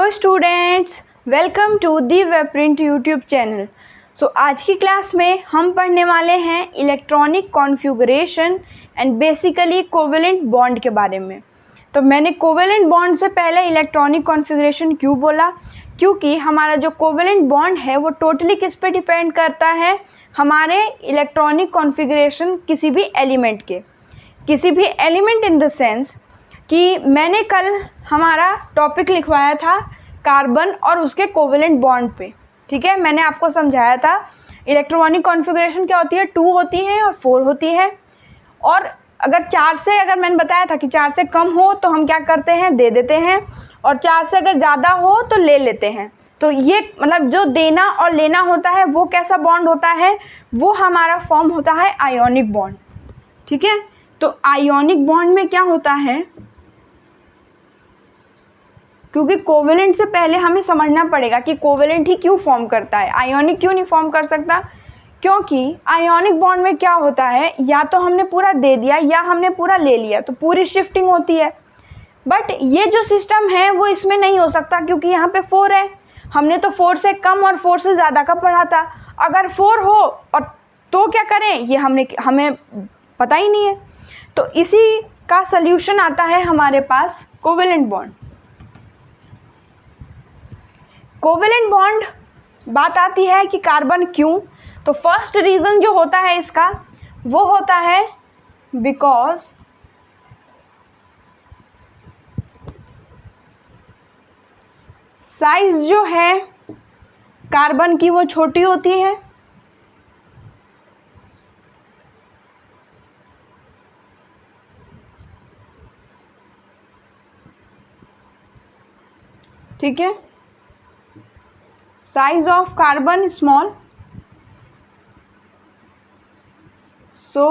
Hello students, welcome to the web print YouTube channel. आज की class में हम पढ़ने वाले हैं electronic configuration and basically covalent bond के बारे में। तो मैंने कोवेलेंट बॉन्ड से पहले इलेक्ट्रॉनिक कॉन्फ़िगरेशन क्यों बोला, क्योंकि हमारा जो कोवेलेंट बॉन्ड है वो टोटली किस पे डिपेंड करता है, हमारे इलेक्ट्रॉनिक कॉन्फ़िगरेशन किसी भी एलिमेंट के, किसी भी एलिमेंट इन द सेंस कि मैंने कल हमारा टॉपिक लिखवाया था कार्बन और उसके कोवेलेंट बॉन्ड पे। ठीक है, मैंने आपको समझाया था इलेक्ट्रॉनिक कॉन्फ़िगरेशन क्या होती है, 2 होती है और 4 होती है। और अगर 4 से, अगर मैंने बताया था कि 4 से कम हो तो हम क्या करते हैं, दे देते हैं, और 4 से अगर ज़्यादा हो तो ले लेते हैं। तो ये मतलब जो देना और लेना होता है वो कैसा बॉन्ड होता है, वो हमारा फॉर्म होता है आयोनिक बॉन्ड। ठीक है, तो आयोनिक बॉन्ड में क्या होता है, क्योंकि कोवेलेंट से पहले हमें समझना पड़ेगा कि कोवेलेंट ही क्यों फॉर्म करता है, आयोनिक क्यों नहीं फॉर्म कर सकता। क्योंकि आयोनिक बॉन्ड में क्या होता है, या तो हमने पूरा दे दिया या हमने पूरा ले लिया, तो पूरी शिफ्टिंग होती है। बट ये जो सिस्टम है वो इसमें नहीं हो सकता, क्योंकि यहाँ पे 4 है। हमने तो 4 से कम और 4 से ज़्यादा का पढ़ा था। अगर 4 हो और तो क्या करें, ये हमें पता ही नहीं है। तो इसी का सल्यूशन आता है हमारे पास कोवेलेंट बॉन्ड। कोवेलेंट बॉन्ड बात आती है कि कार्बन क्यों, तो फर्स्ट रीज़न जो होता है इसका वो होता है बिकॉज साइज जो है कार्बन की वो छोटी होती है, ठीक है, size of carbon small, so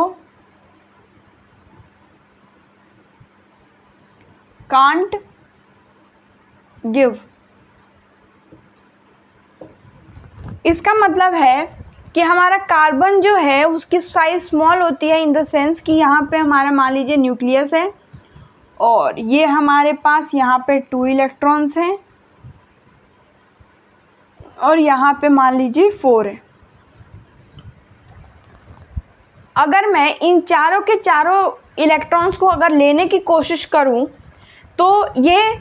can't give। इसका मतलब है कि हमारा कार्बन जो है उसकी साइज स्मॉल होती है, इन द सेंस कि यहाँ पे हमारा मान लीजिए न्यूक्लियस है और ये हमारे पास यहाँ पे 2 इलेक्ट्रॉन्स हैं और यहाँ पे मान लीजिए 4 है। अगर मैं इन चारों के चारों इलेक्ट्रॉन्स को अगर लेने की कोशिश करूं तो ये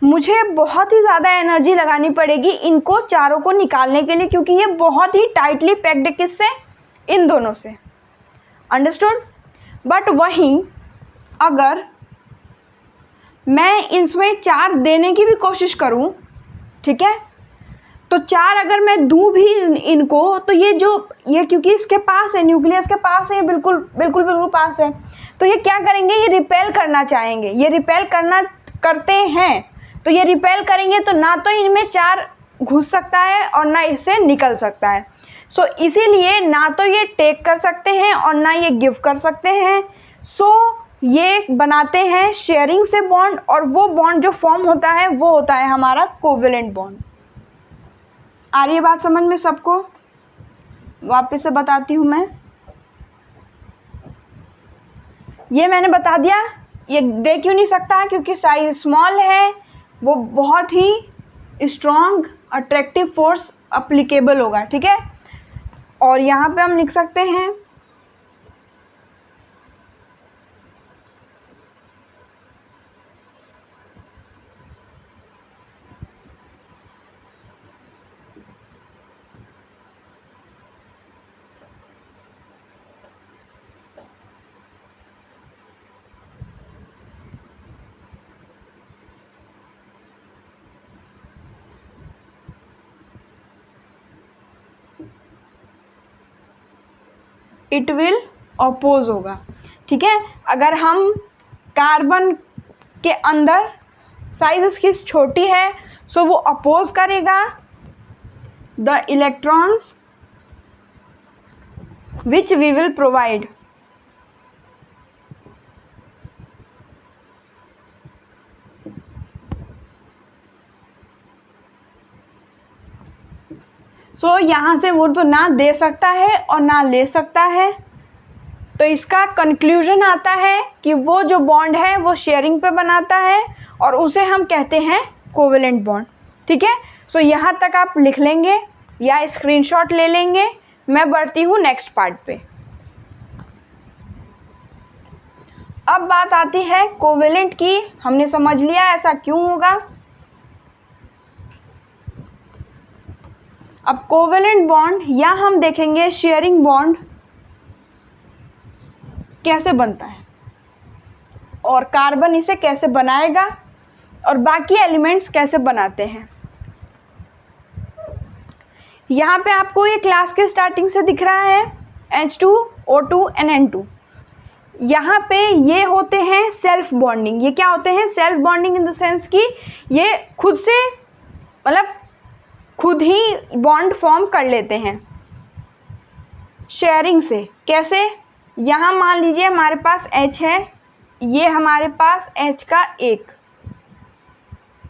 मुझे बहुत ही ज़्यादा एनर्जी लगानी पड़ेगी इनको चारों को निकालने के लिए, क्योंकि ये बहुत ही टाइटली पैक्ड है, किससे, इन दोनों से। अंडरस्टूड। बट वहीं अगर मैं इसमें 4 देने की भी कोशिश करूं, ठीक है, तो 4 अगर मैं दूँ भी इनको, तो ये क्योंकि इसके पास है, न्यूक्लियस के पास है, बिल्कुल बिल्कुल बिल्कुल पास है, तो ये क्या करेंगे, ये रिपेल करना चाहेंगे, ये रिपेल करते हैं। तो ये रिपेल करेंगे तो ना तो इनमें 4 घुस सकता है और ना इससे निकल सकता है। इसीलिए ना तो ये टेक कर सकते हैं और ना ये गिव कर सकते हैं। ये बनाते हैं शेयरिंग से बॉन्ड, और वो बॉन्ड जो फॉर्म होता है वो होता है हमारा कोवेलेंट बॉन्ड। आ रही है बात समझ में सबको? वापस से बताती हूँ मैं, ये मैंने बता दिया, ये दे क्यों नहीं सकता, क्योंकि साइज स्मॉल है, वो बहुत ही स्ट्रॉन्ग अट्रैक्टिव फोर्स अप्लीकेबल होगा। ठीक है, और यहाँ पे हम लिख सकते हैं इट विल अपोज होगा। ठीक है, अगर हम कार्बन के अंदर साइज इसकी छोटी है, सो वो अपोज करेगा the electrons which we will provide. यहाँ से वो तो ना दे सकता है और ना ले सकता है, तो इसका कंक्लूजन आता है कि वो जो बॉन्ड है वो शेयरिंग पे बनाता है और उसे हम कहते हैं कोवेलेंट बॉन्ड। ठीक है, सो यहाँ तक आप लिख लेंगे या स्क्रीनशॉट ले लेंगे। मैं बढ़ती हूँ नेक्स्ट पार्ट पे। अब बात आती है कोवेलेंट की। हमने समझ लिया ऐसा क्यों होगा। अब कोवेलेंट बॉन्ड या हम देखेंगे शेयरिंग बॉन्ड कैसे बनता है और कार्बन इसे कैसे बनाएगा और बाकी एलिमेंट्स कैसे बनाते हैं। यहाँ पे आपको ये क्लास के स्टार्टिंग से दिख रहा है H2O2 and N2। यहाँ पे ये होते हैं सेल्फ बॉन्डिंग। ये क्या होते हैं? Self bonding in the sense कि ये खुद से मतलब खुद ही बॉन्ड फॉर्म कर लेते हैं शेयरिंग से। कैसे? यहाँ मान लीजिए हमारे पास H है, ये हमारे पास H का एक,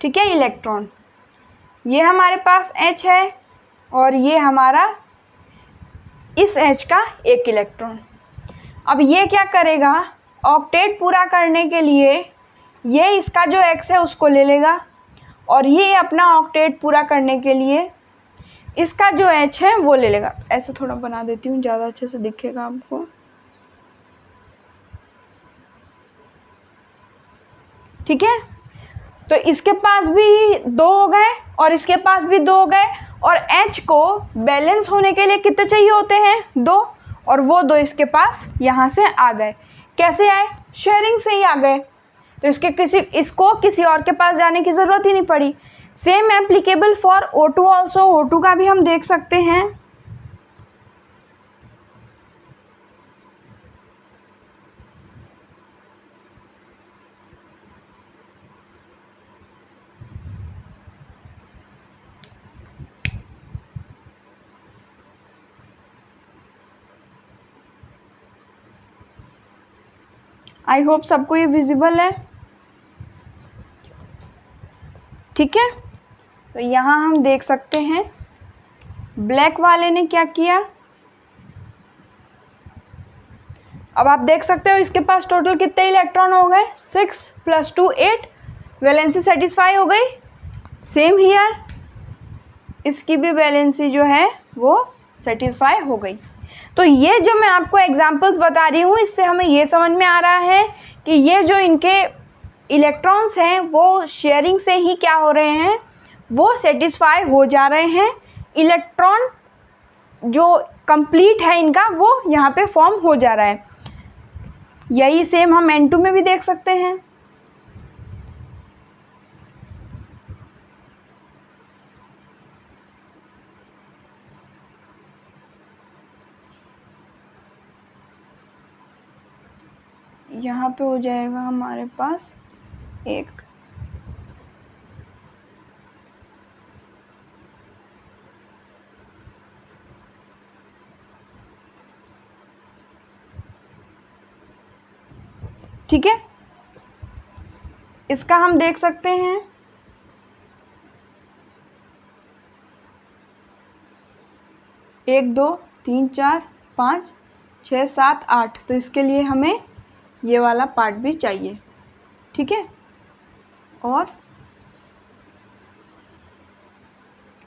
ठीक है, इलेक्ट्रॉन, ये हमारे पास H है और ये हमारा इस H का एक इलेक्ट्रॉन। अब ये क्या करेगा? ऑक्टेट पूरा करने के लिए ये इसका जो X है उसको ले लेगा और ये अपना ऑक्टेट पूरा करने के लिए इसका जो H है वो ले लेगा। ऐसे थोड़ा बना देती हूँ, ज़्यादा अच्छे से दिखेगा आपको। ठीक है, तो इसके पास भी दो हो गए और इसके पास भी दो हो गए और H को बैलेंस होने के लिए कितने चाहिए होते हैं? दो, और वो दो इसके पास यहाँ से आ गए। कैसे आए? शेयरिंग से ही आ गए। तो इसको किसी और के पास जाने की ज़रूरत ही नहीं पड़ी। Same applicable for O2 also. O2 का भी हम देख सकते हैं। आई होप सबको ये विजिबल है। ठीक है, तो यहाँ हम देख सकते हैं ब्लैक वाले ने क्या किया। अब आप देख सकते हो इसके पास टोटल कितने इलेक्ट्रॉन हो गए? 6 + 2 8। वैलेंसी सेटिस्फाई हो गई। सेम हियर, इसकी भी वैलेंसी जो है वो सेटिस्फाई हो गई। तो ये जो मैं आपको एग्जांपल्स बता रही हूँ, इससे हमें ये समझ में आ रहा है कि ये जो इनके इलेक्ट्रॉन्स हैं वो शेयरिंग से ही क्या हो रहे हैं? वो सेटिस्फाई हो जा रहे हैं। इलेक्ट्रॉन जो कंप्लीट है इनका वो यहाँ पे फॉर्म हो जा रहा है। यही सेम हम N2 में भी देख सकते हैं। यहाँ पे हो जाएगा हमारे पास एक, ठीक है, इसका हम देख सकते हैं 1 2 3 4 5 6 7 8। तो इसके लिए हमें ये वाला पार्ट भी चाहिए। ठीक है, और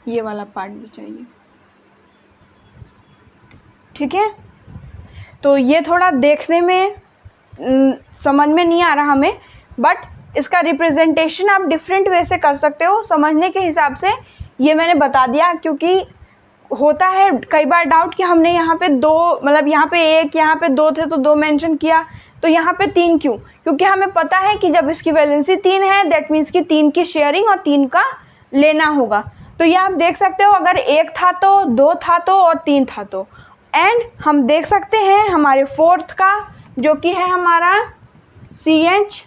ये वाला पार्ट भी चाहिए। ठीक है, तो ये थोड़ा देखने में समझ में नहीं आ रहा हमें, बट इसका रिप्रेजेंटेशन आप डिफरेंट वे से कर सकते हो। समझने के हिसाब से ये मैंने बता दिया, क्योंकि होता है कई बार डाउट कि हमने यहाँ पे दो, मतलब यहाँ पे एक, यहाँ पे दो थे तो दो मेंशन किया, तो यहाँ पे 3 क्यों? क्योंकि हमें पता है कि जब इसकी वैलेंसी 3 है दैट मीन्स कि 3 की शेयरिंग और 3 का लेना होगा। तो ये आप देख सकते हो, अगर 1 था तो 2 था तो और 3 था तो। एंड हम देख सकते हैं हमारे 4th का जो कि है हमारा CH।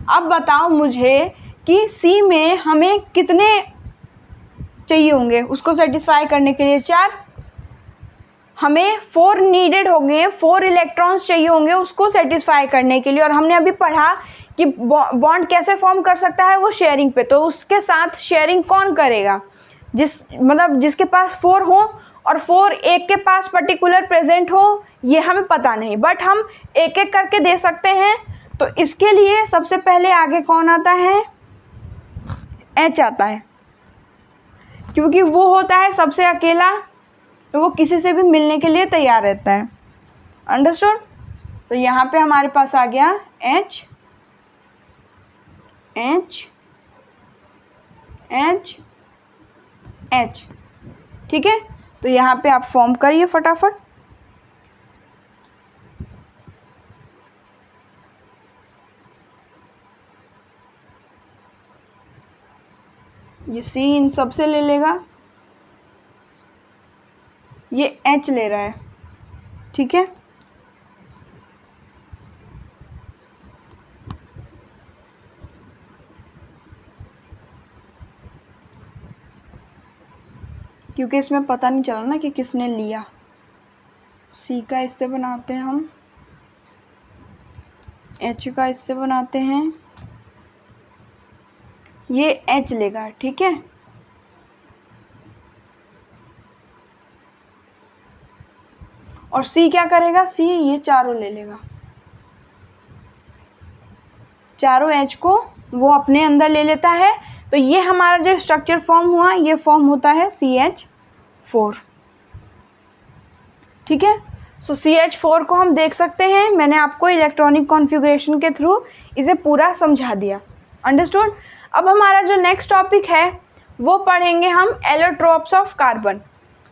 अब बताओ मुझे कि C में हमें कितने चाहिए होंगे उसको सेटिस्फाई करने के लिए? 4। हमें 4 नीडेड होंगे, 4 इलेक्ट्रॉन्स चाहिए होंगे उसको सेटिस्फाई करने के लिए। और हमने अभी पढ़ा कि बॉन्ड कैसे फॉर्म कर सकता है? वो शेयरिंग पे। तो उसके साथ शेयरिंग कौन करेगा? जिसके पास 4 हो और 4 एक के पास पर्टिकुलर प्रेजेंट हो, ये हमें पता नहीं, बट हम एक एक करके दे सकते हैं। तो इसके लिए सबसे पहले आगे कौन आता है? H आता है। क्योंकि वो होता है सबसे अकेला, तो वो किसी से भी मिलने के लिए तैयार रहता है। अंडरस्टूड? तो यहाँ पे हमारे पास आ गया H H H H। ठीक है, तो यहाँ पे आप फॉर्म करिए फटाफट। ये C इन सबसे ले लेगा, ये H ले रहा है। ठीक है, क्योंकि इसमें पता नहीं चला ना कि किसने लिया। C का इससे बनाते हैं हम, H का इससे बनाते हैं, ये H लेगा। ठीक है, और C क्या करेगा, C ये चारों ले लेगा, चारों H को वो अपने अंदर ले लेता है। तो ये हमारा जो स्ट्रक्चर फॉर्म हुआ, ये फॉर्म होता है CH4। ठीक है, सो CH4 को हम देख सकते हैं। मैंने आपको इलेक्ट्रॉनिक कॉन्फ़िगरेशन के थ्रू इसे पूरा समझा दिया। अंडरस्टूड? अब हमारा जो नेक्स्ट टॉपिक है वो पढ़ेंगे हम एलोट्रोप्स ऑफ कार्बन।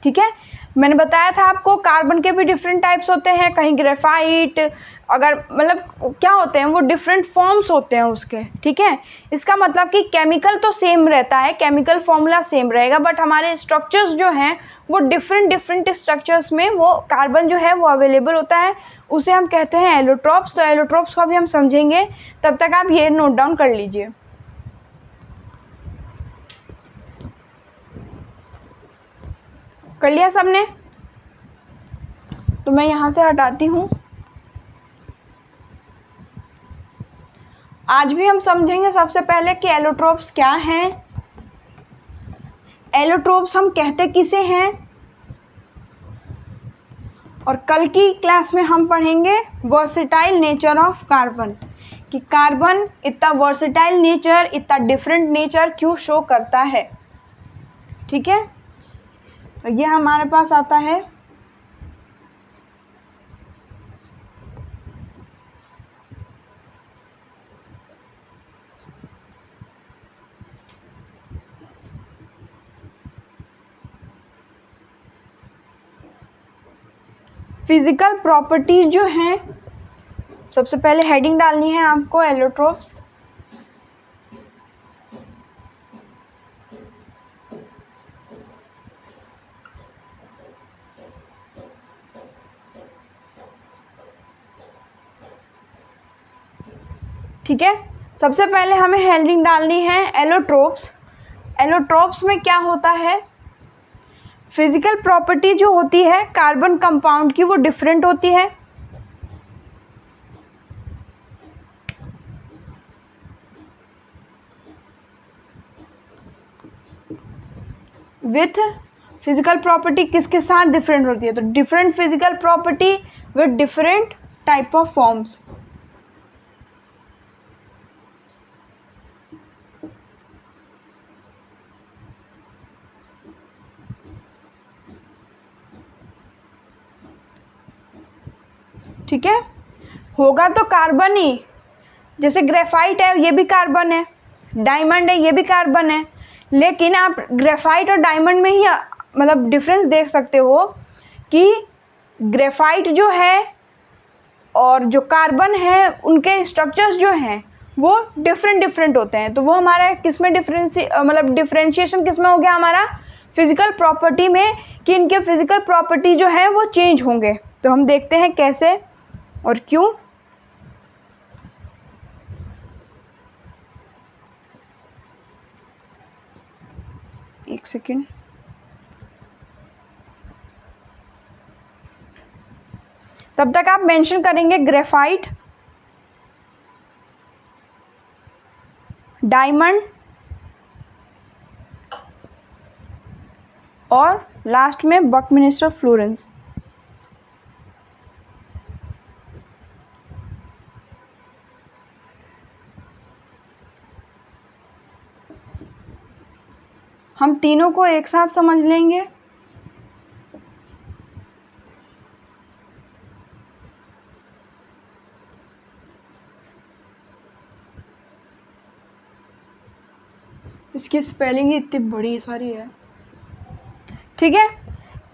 ठीक है, मैंने बताया था आपको कार्बन के भी डिफरेंट टाइप्स होते हैं, कहीं ग्रेफाइट, अगर मतलब क्या होते हैं वो डिफरेंट फॉर्म्स होते हैं उसके। ठीक है, इसका मतलब कि केमिकल तो सेम रहता है, केमिकल फॉर्मूला सेम रहेगा, बट हमारे स्ट्रक्चर्स जो हैं वो डिफरेंट स्ट्रक्चर्स में वो कार्बन जो है वो अवेलेबल होता है, उसे हम कहते हैं एलोट्रोप्स। तो एलोट्रोप्स को भी हम समझेंगे, तब तक आप ये नोट डाउन कर लीजिए। कर लिया सबने? तो मैं यहाँ से हटाती हूँ। आज भी हम समझेंगे सबसे पहले कि एलोट्रोप्स क्या हैं, एलोट्रोप्स हम कहते किसे हैं, और कल की क्लास में हम पढ़ेंगे वर्सेटाइल नेचर ऑफ कार्बन, कि कार्बन इतना वर्सेटाइल नेचर, इतना डिफरेंट नेचर क्यों शो करता है। ठीक है, तो ये हमारे पास आता है फिजिकल प्रॉपर्टीज जो हैं। सबसे पहले हेडिंग डालनी है आपको एलोट्रोप्स। ठीक है, सबसे पहले हमें हेडिंग डालनी है एलोट्रोप्स। एलोट्रोप्स में क्या होता है, फिजिकल प्रॉपर्टी जो होती है कार्बन कंपाउंड की वो डिफरेंट होती है। विथ फिजिकल प्रॉपर्टी किसके साथ डिफरेंट होती है, तो different physical property with different type of forms. ठीक है, होगा तो कार्बन ही, जैसे ग्रेफाइट है ये भी कार्बन है, डायमंड है ये भी कार्बन है, लेकिन आप ग्रेफाइट और डायमंड में ही मतलब डिफरेंस देख सकते हो कि ग्रेफाइट जो है और जो कार्बन है उनके स्ट्रक्चर्स जो हैं वो डिफरेंट होते हैं। तो वो हमारा किस में मतलब डिफरेंशिएशन किस में हो गया, हमारा फिजिकल प्रॉपर्टी में, कि इनके फिजिकल प्रॉपर्टी जो है वो चेंज होंगे। तो हम देखते हैं कैसे और क्यों। एक सेकेंड, तब तक आप मेंशन करेंगे ग्रेफाइट, डायमंड और लास्ट में बकमिंस्टर फ्लोरेंस। हम तीनों को एक साथ समझ लेंगे। इसकी स्पेलिंग इतनी बड़ी सारी है, ठीक है।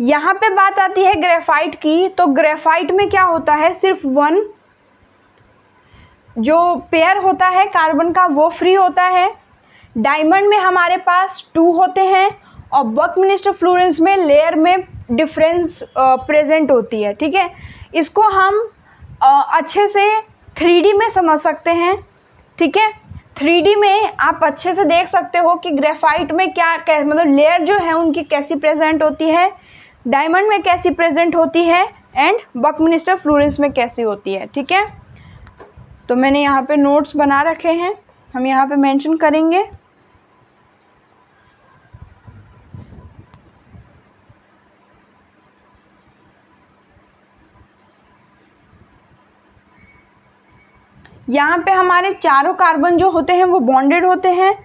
यहाँ पे बात आती है ग्रेफाइट की, तो ग्रेफाइट में क्या होता है, सिर्फ वन जो पेयर होता है कार्बन का वो फ्री होता है। डायमंड में हमारे पास 2 होते हैं और बकमिनिस्टर फ्लोरेंस में लेयर में डिफरेंस प्रेजेंट होती है, ठीक है। इसको हम अच्छे से 3D में समझ सकते हैं, ठीक है। 3D में आप अच्छे से देख सकते हो कि ग्रेफाइट में क्या मतलब लेयर जो है उनकी कैसी प्रेजेंट होती है, डायमंड में कैसी प्रेजेंट होती है एंड बकमिनिस्टर फ्लोरेंस में कैसी होती है, ठीक है। तो मैंने यहाँ पे नोट्स बना रखे हैं, हम यहाँ पे मेंशन करेंगे। यहाँ पे हमारे चारों कार्बन जो होते हैं वो बॉन्डेड होते हैं।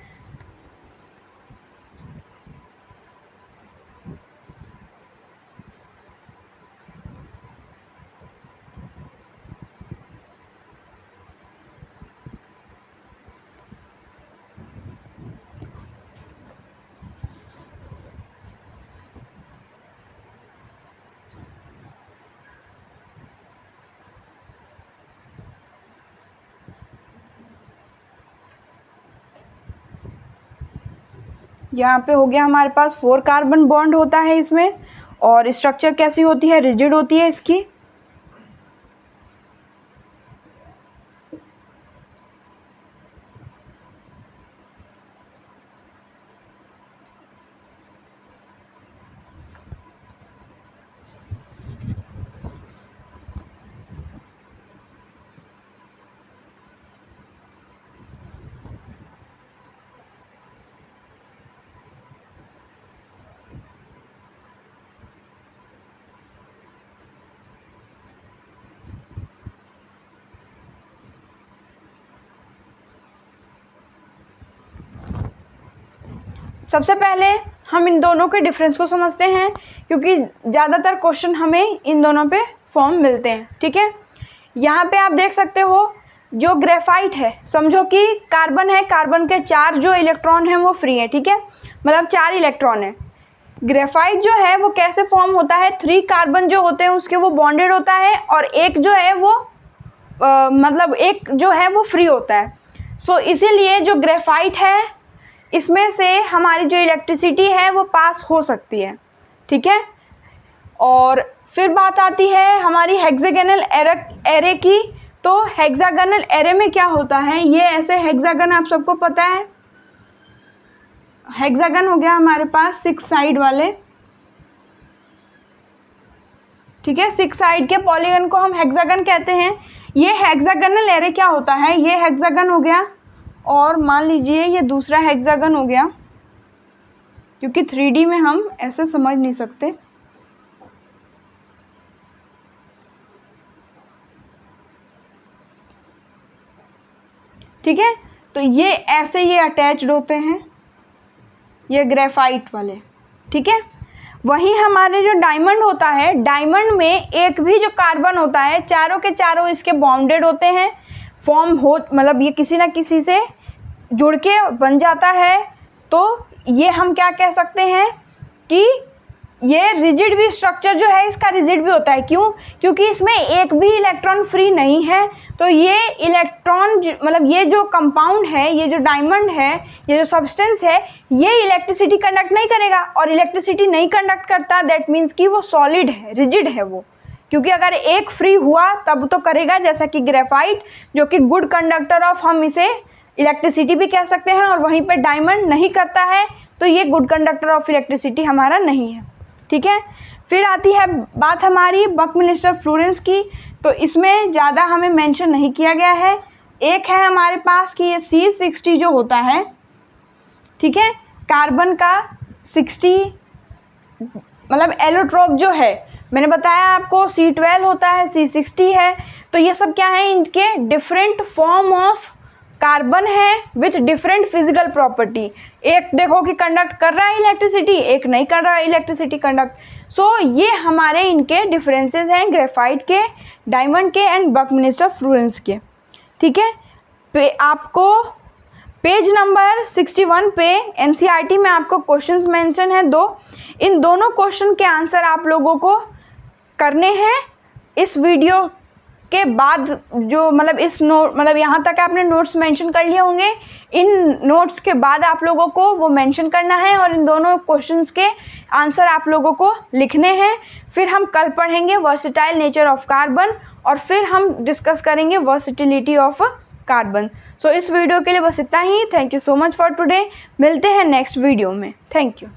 यहाँ पे हो गया हमारे पास 4 कार्बन बॉन्ड होता है इसमें, और स्ट्रक्चर कैसी होती है, रिजिड होती है इसकी। सबसे पहले हम इन दोनों के डिफरेंस को समझते हैं, क्योंकि ज़्यादातर क्वेश्चन हमें इन दोनों पे फॉर्म मिलते हैं, ठीक है। यहाँ पे आप देख सकते हो जो ग्रेफाइट है, समझो कि कार्बन है, कार्बन के 4 जो इलेक्ट्रॉन हैं वो फ्री है, ठीक है, मतलब 4 इलेक्ट्रॉन है। ग्रेफाइट जो है वो कैसे फॉर्म होता है, 3 कार्बन जो होते हैं उसके वो बॉन्डेड होता है और एक जो है वो मतलब एक जो है वो फ्री होता है। सो इसीलिए जो ग्रेफाइट है इसमें से हमारी जो इलेक्ट्रिसिटी है वो पास हो सकती है, ठीक है। और फिर बात आती है हमारी हेक्सागोनल एरे की। तो हेक्सागोनल एरे में क्या होता है, ये ऐसे हेक्सागन आप सबको पता है, हेक्सागन हो गया हमारे पास 6 साइड वाले, ठीक है। 6 साइड के पॉलीगन को हम हेक्सागन कहते हैं। ये हेक्सागोनल एरे क्या होता है, ये हेक्सागन हो गया और मान लीजिए ये दूसरा हेक्सागन हो गया, क्योंकि 3D में हम ऐसे समझ नहीं सकते, ठीक है। तो ये ऐसे ये अटैच्ड होते हैं, ये ग्रेफाइट वाले, ठीक है। वहीं हमारे जो डायमंड होता है, डायमंड में एक भी जो कार्बन होता है, चारों के चारों इसके बॉन्डेड होते हैं, फॉर्म हो मतलब ये किसी ना किसी से जुड़ के बन जाता है। तो ये हम क्या कह सकते हैं कि ये रिजिड भी स्ट्रक्चर जो है इसका रिजिड भी होता है। क्यों? क्योंकि इसमें एक भी इलेक्ट्रॉन फ्री नहीं है। तो ये इलेक्ट्रॉन मतलब ये जो कंपाउंड है, ये जो डायमंड है, ये जो सब्सटेंस है, ये इलेक्ट्रिसिटी कंडक्ट नहीं करेगा, और इलेक्ट्रिसिटी नहीं कंडक्ट करता दैट मीन्स कि वो सॉलिड है, रिजिड है वो। क्योंकि अगर एक फ्री हुआ तब तो करेगा, जैसा कि ग्रेफाइट जो कि गुड कंडक्टर ऑफ, हम इसे इलेक्ट्रिसिटी भी कह सकते हैं, और वहीं पर डायमंड नहीं करता है तो ये गुड कंडक्टर ऑफ इलेक्ट्रिसिटी हमारा नहीं है, ठीक है। फिर आती है बात हमारी बकमिनिस्टर फ्लोरेंस की। तो इसमें ज़्यादा हमें मेंशन नहीं किया गया है। एक है हमारे पास कि ये C60 जो होता है, ठीक है, कार्बन का 60 मतलब एलोट्रोप जो है, मैंने बताया आपको C12 होता है, C60 है। तो ये सब क्या है, इनके डिफरेंट फॉर्म ऑफ कार्बन है विथ डिफरेंट फिजिकल प्रॉपर्टी, एक देखो कि कंडक्ट कर रहा है इलेक्ट्रिसिटी, एक नहीं कर रहा है इलेक्ट्रिसिटी कंडक्ट। सो ये हमारे इनके डिफरेंसेस हैं ग्रेफाइट के, डायमंड के एंड बकमिंस्टर फ्लुरेंस के। ठीक है, आपको पेज नंबर 61 पे एनसीईआरटी में आपको क्वेश्चंस मेंशन है 2। इन दोनों क्वेश्चन के आंसर आप लोगों को करने हैं इस वीडियो के बाद। जो मतलब इस नोट मतलब यहाँ तक आपने नोट्स मेंशन कर लिए होंगे, इन नोट्स के बाद आप लोगों को वो मेंशन करना है और इन दोनों क्वेश्चंस के आंसर आप लोगों को लिखने हैं। फिर हम कल पढ़ेंगे वर्सेटाइल नेचर ऑफ कार्बन और फिर हम डिस्कस करेंगे वर्सेटिलिटी ऑफ कार्बन। सो इस वीडियो के लिए बस इतना ही। Thank you so much for today. मिलते हैं नेक्स्ट वीडियो में। Thank you.